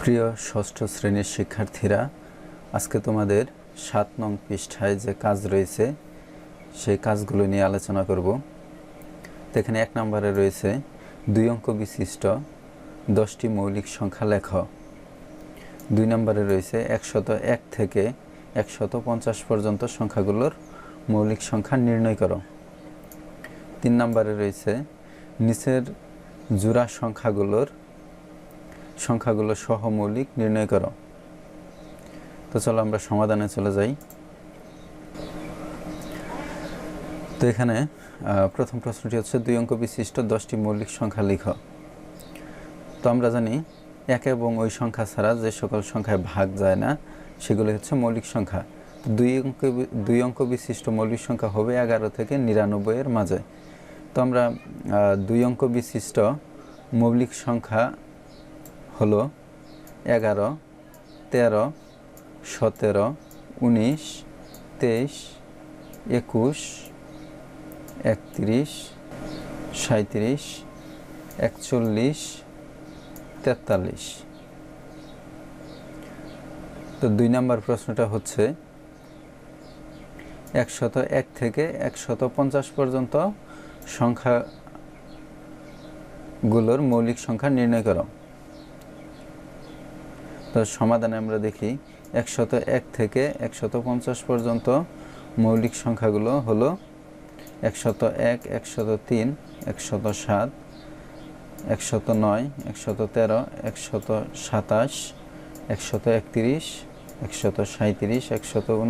প্রিয় ষষ্ঠ শ্রেণীর শিক্ষার্থীরা, আজকে তোমাদের ৭ নং পৃষ্ঠায় যে কাজ রয়েছে সেই কাজগুলো নিয়ে আলোচনা করব। তো এখানে ১ নম্বরে রয়েছে ২ অঙ্ক বিশিষ্ট ১০টি মৌলিক সংখ্যা লেখ। ২ নম্বরে রয়েছে ১০১ থেকে ১৫০ পর্যন্ত সংখ্যাগুলোর মৌলিক সংখ্যা নির্ণয় করো। ৩ নম্বরে রয়েছে নিচের জোড়া সংখ্যাগুলো সহ মৌলিক নির্ণয় করো। তো চলো আমরা সমাধানে চলে যাই। তো এখানে প্রথম প্রশ্নটি হচ্ছে ২ অঙ্ক বিশিষ্ট 10টি মৌলিক সংখ্যা লিখো। তো আমরা জানি এক এবং ওই সংখ্যা ছাড়া যে সকল সংখ্যায় ভাগ যায় না সেগুলো হচ্ছে মৌলিক সংখ্যা। ২ অঙ্ক বিশিষ্ট মৌলিক সংখ্যা হবে ১১ থেকে ৯৯ এর মাঝে। তো আমরা ২ অঙ্ক বিশিষ্ট মৌলিক সংখ্যা হলো ১১, ১৩, ১৭, ১৯, ২৩, ২১, ৩১, ৩৭, ৪১, ৪৩। তো ২ নম্বর প্রশ্নটা হচ্ছে ১০১ থেকে ১৫০ পর্যন্ত সংখ্যাগুলোর মৌলিক সংখ্যা নির্ণয় করো। তো সমাধানে আমরা দেখি ১০১ থেকে ১৫০ পর্যন্ত মৌলিক সংখ্যাগুলো হলো ১০১, ১০৩, ১০৭, ১০৯, ১১৩, ১২৭, ১৩১, ১৩৭,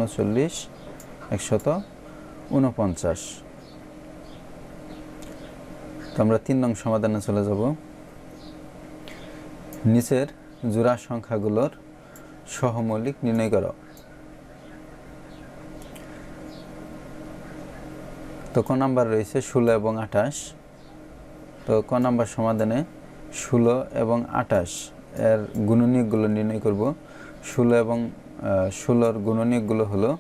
১৩৯, ১৪৯। তো আমরা ৩ নং সমাধানে চলে যাব। নিচের জোড়া সংখ্যাগুলোর সহমৌলিক নির্ণয় করো। তো ক নাম্বার রয়েছে ১৬ এবং ২৮। তো ক নাম্বার সমাধানে ১৬ এবং ২৮ এর গুণনীয়কগুলো নির্ণয় করব। ১৬ এবং ১৬-র গুণনীয়কগুলো হলো,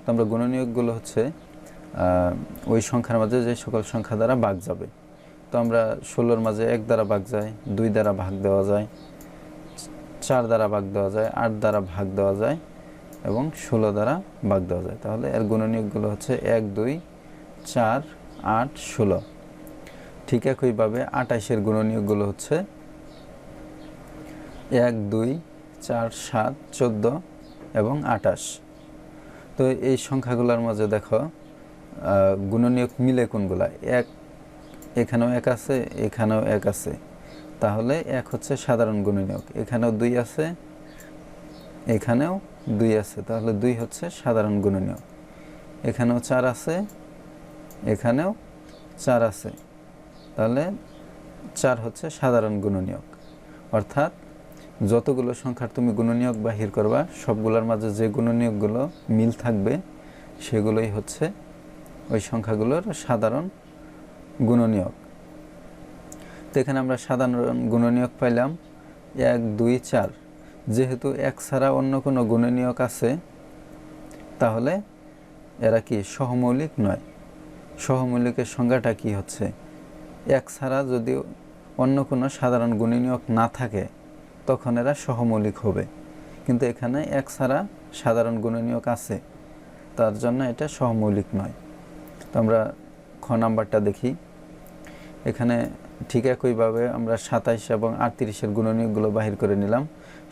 তো আমরা গুণনীয়কগুলো হচ্ছে ওই সংখ্যার মাঝে যে সকল সংখ্যা দ্বারা ভাগ যাবে। তো আমরা ১৬-র মাঝে ১ দ্বারা ভাগ যায়, ২ দ্বারা ভাগ দেওয়া যায়, ৪ দ্বারা ভাগ দেওয়া যায়, ৮ দ্বারা ভাগ দেওয়া যায় এবং ১৬ দ্বারা ভাগ দেওয়া যায়। তাহলে এর গুণনীয়কগুলো হচ্ছে ১, ২, ৪, ৮, ১৬। ঠিক একইভাবে ২৮-এর গুণনীয়কগুলো হচ্ছে ১, ২, ৪, ৭, ১৪ এবং ২৮। তো এই সংখ্যাগুলোর মাঝে দেখো গুণনীয়ক মিলে কোনগুলা? এখানেও ১ আছে, এখানেও ১ আছে, তাহলে ১ হচ্ছে সাধারণ গুণনীয়ক। এখানেও ২ আছে, এখানেও ২ আছে, তাহলে ২ হচ্ছে সাধারণ গুণনীয়ক। এখানেও ৪ আছে, এখানেও ৪ আছে, তাহলে ৪ হচ্ছে সাধারণ গুণনীয়ক। অর্থাৎ যতগুলো সংখ্যার তুমি গুণনীয়ক বাহির করবা সবগুলোর মাঝে যে গুণনীয়কগুলো মিল থাকবে সেগুলোই হচ্ছে ওই সংখ্যাগুলোর সাধারণ গুণনীয়ক। তো এখানে আমরা সাধারণ গুণনীয়ক পাইলাম ১, ২, ৪। যেহেতু ১ ছাড়া অন্য কোনো গুণনীয়ক আছে তাহলে এরা কি সহমৌলিক নয়। সহমৌলিকের সংজ্ঞাটা কি হচ্ছে? ১ ছাড়া যদি অন্য কোনো সাধারণ গুণনীয়ক না থাকে তখন এরা সহমৌলিক হবে, কিন্তু এখানে ১ ছাড়া সাধারণ গুণনীয়ক আছে, তার জন্য এটা সহমৌলিক নয়। তো আমরা খ নাম্বারটা দেখি। এখানে ঠিক একইভাবে আমরা ২৭ এবং ৩৮-এর গুণনীয়কগুলো বাহির করে নিলাম।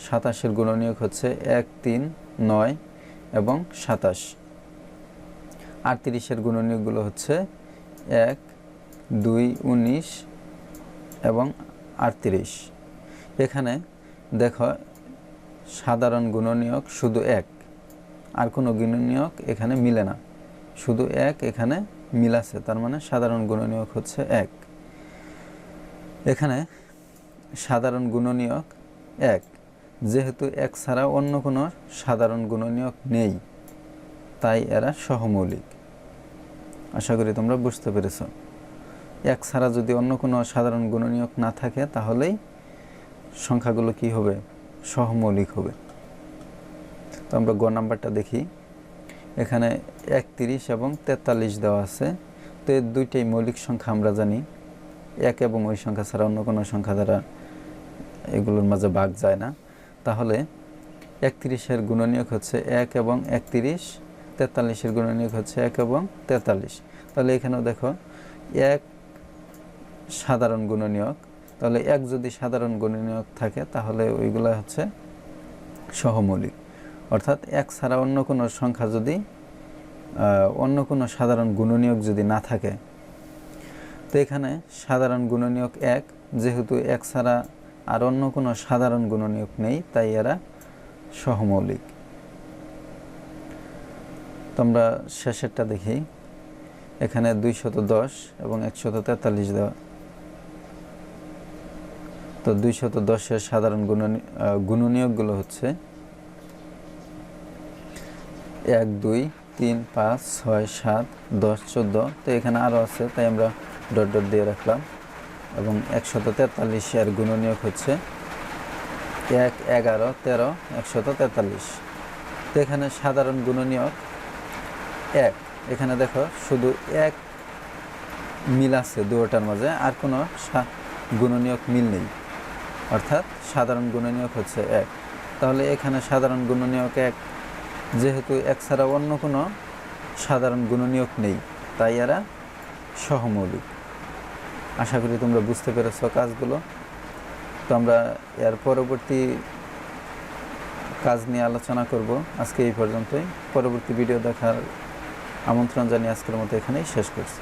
২৭-এর গুণনীয়ক হচ্ছে ১, ৩, ৯ এবং ২৭। ৩৮-এর গুণনীয়কগুলো হচ্ছে ১, ২, ১৯ এবং ৩৮। এখানে দেখো সাধারণ গুণনীয়ক শুধু ১, আর কোনো গুণনীয়ক এখানে মিলে না, শুধু ১ এখানে মিল আছে, তার মানে সাধারণ গুণনীয়ক হচ্ছে ১। এখানে সাধারণ গুণনীয়ক ১, যেহেতু ১ ছাড়া অন্য কোনো সাধারণ গুণনীয়ক নেই তাই এরা সহমৌলিক। আশা করি তোমরা বুঝতে পেরেছ। ১ ছাড়া যদি অন্য কোনো সাধারণ গুণনীয়ক না থাকে তাহলেই সংখ্যাগুলো কি হবে? সহমৌলিক হবে। তো আমরা গ নাম্বারটা দেখি। এখানে ৩১ এবং ৪৩ দেওয়া আছে। তো এই দুইটাই মৌলিক সংখ্যা আমরা জানি। ১ এবং ওই সংখ্যা ছাড়া অন্য কোনো সংখ্যা দ্বারা এগুলোর মাঝে ভাগ যায় না। তাহলে 31-এর গুণনীয়ক হচ্ছে 1 এবং 31, 43-এর গুণনীয়ক হচ্ছে 1 এবং 43। তাহলে এখানেও দেখো 1 সাধারণ গুণনীয়ক, তাহলে 1 যদি সাধারণ গুণনীয়ক থাকে তাহলে ওইগুলা হচ্ছে সহমৌলিক। অর্থাৎ 1 ছাড়া অন্য কোনো সংখ্যা যদি অন্য কোনো সাধারণ গুণনীয়ক যদি না থাকে, তো এখানে সাধারণ গুণনীয়ক 1, যেহেতু 1 ছাড়া আর অন্য কোনো সাধারণ গুণনীয়ক নেই, তাই এরা সহমৌলিক। তোমরা শেষেরটা দেখি, এখানে 210 এবং 143 দেওয়া। তো 210-এর সাধারণ গুণনীয়কগুলো হচ্ছে 1, 2, 3, 5, 6, 7, 10, 14। তো এখানে আরও আছে, তাই আমরা ডট ডট দিয়ে রাখলাম। এবং 143-এর গুণনীয়ক হচ্ছে 1, 11, 13, 143। তো এখানে সাধারণ গুণনীয়ক 1। এখানে দেখো শুধু 1 মিল আছে দুটোটার মাঝে, আর কোনো গুণনীয়ক মিল নেই, অর্থাৎ সাধারণ গুণনীয়ক হচ্ছে 1। তাহলে এখানে সাধারণ গুণনীয়ক 1, যেহেতু 1 ছাড়া অন্য কোনো সাধারণ গুণনীয়ক নেই, তাই এরা সহমৌলিক। আশা করি তোমরা বুঝতে পেরেছো কাজগুলো। তো আমরা এর পরবর্তী কাজ নিয়ে আলোচনা করব। আজকে এই পর্যন্তই। পরবর্তী ভিডিও দেখার আমন্ত্রণ জানিয়ে আজকের মতো এখানেই শেষ করছি।